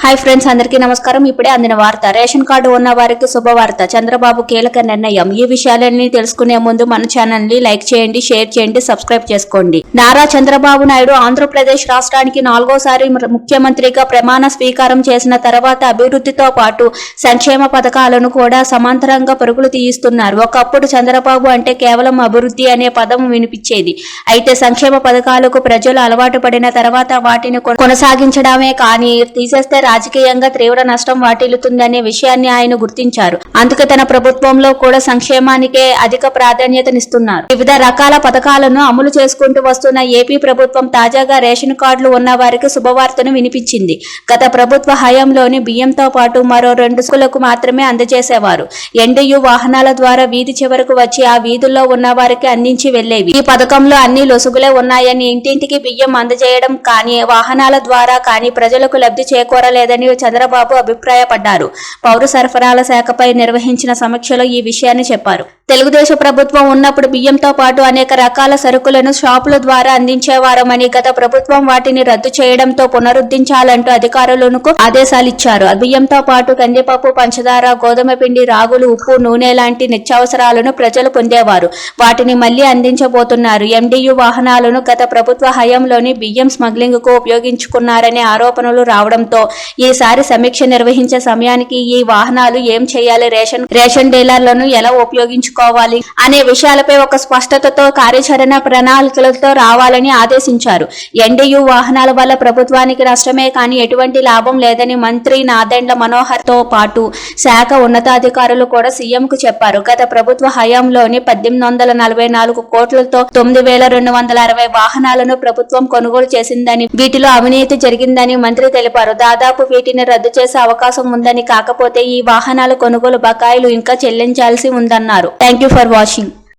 Hi friends, అందరికీ నమస్కారం. ఇప్పుడే అందిన వార్త. రేషన్ కార్డు ఉన్న వారికి శుభవార్త. చంద్రబాబు కీలక నిర్ణయం. ఈ విషయాలన్నీ తెలుసుకునే ముందు మన ఛానల్ ని లైక్ చేయండి, షేర్ చేయండి, సబ్స్క్రైబ్ చేసుకోండి. నారా చంద్రబాబు నాయుడు ఆంధ్రప్రదేశ్ రాష్ట్రానికి 4వసారి ముఖ్యమంత్రిగా ప్రమాణ స్వీకారం చేసిన తర్వాత అభివృద్ధితో పాటు సంక్షేమ పథకాలను కూడా సమాంతరంగా పరుగులు తీయిస్తున్నారు. ఒకప్పుడు చంద్రబాబు అంటే కేవలం అభివృద్ధి అనే పదం వినిపించేది. అయితే సంక్షేమ పథకాలకు ప్రజలు అలవాటు పడిన తర్వాత వాటిని కొనసాగించడమే కానీ తీసేస్తే రాజకీయంగా తీవ్ర నష్టం వాటిల్లుతుందనే విషయాన్ని ఆయన గుర్తించారు. అందుకే తన ప్రభుత్వంలో కూడా సంక్షేమానికే అధిక ప్రాధాన్యతనిస్తున్నారు. వివిధ రకాల పథకాలను అమలు చేసుకుంటూ వస్తున్న ఏపీ ప్రభుత్వం తాజాగా రేషన్ కార్డులు ఉన్న వారికి శుభవార్తను వినిపించింది. గత ప్రభుత్వ హయాంలోని బియ్యంతో పాటు మరో 2 స్కూళ్లకు మాత్రమే అందజేసేవారు. ఎన్డీయూ వాహనాల ద్వారా వీధి చివరకు వచ్చి ఆ వీధుల్లో ఉన్న వారికి అందించి వెళ్లేవి. ఈ పథకంలో అన్ని లొసుగులే ఉన్నాయని, ఇంటింటికి బియ్యం అందజేయడం కానీ వాహనాల ద్వారా కానీ ప్రజలకు లబ్ధి చేకూరలేదని చంద్రబాబు అభిప్రాయపడ్డారు. పౌర సరఫరాల శాఖపై నిర్వహించిన సమీక్షలో ఈ విషయాన్ని చెప్పారు. తెలుగుదేశం ప్రభుత్వం ఉన్నప్పుడు బియ్యంతో పాటు అనేక రకాల సరుకులను షాపుల ద్వారా అందించేవారమని, గత ప్రభుత్వం వాటిని రద్దు చేయడంతో పునరుద్ధరించాలంటూ అధికారులకు ఆదేశాలిచ్చారు. బియ్యంతో పాటు కందిపప్పు, పంచదార, గోధుమ పిండి, రాగులు, ఉప్పు, నూనె లాంటి నిత్యావసరాలను ప్రజలు పొందేవారు. వాటిని మళ్లీ అందించబోతున్నారు. ఎండీయూ వాహనాలను గత ప్రభుత్వ హయాంలోని బియ్యం స్మగ్లింగ్ కు ఉపయోగించుకున్నారనే ఆరోపణలు రావడంతో ఈసారి సమీక్ష నిర్వహించే సమయానికి ఈ వాహనాలు ఏం చేయాలి, రేషన్ డీలర్లను ఎలా ఉపయోగించుకోవాలి అనే విషయాలపై ఒక స్పష్టతతో కార్యాచరణ ప్రణాళికలతో రావాలని ఆదేశించారు. ఎన్డీయూ వాహనాల వల్ల ప్రభుత్వానికి నష్టమే కానీ ఎటువంటి లాభం లేదని మంత్రి నాదెండ్ల మనోహర్ తో పాటు శాఖ ఉన్నతాధికారులు కూడా సీఎంకు చెప్పారు. గత ప్రభుత్వ హయాంలోని 1844 కోట్లతో 9260 వాహనాలను ప్రభుత్వం కొనుగోలు చేసిందని, వీటిలో అవినీతి జరిగిందని మంత్రి తెలిపారు. దాదాపు వీటిని రద్దు చేసే అవకాశం ఉందని, కాకపోతే ఈ వాహనాల కొనుగోలు బకాయిలు ఇంకా చెల్లించాల్సి ఉందన్నారు. Thank you for watching.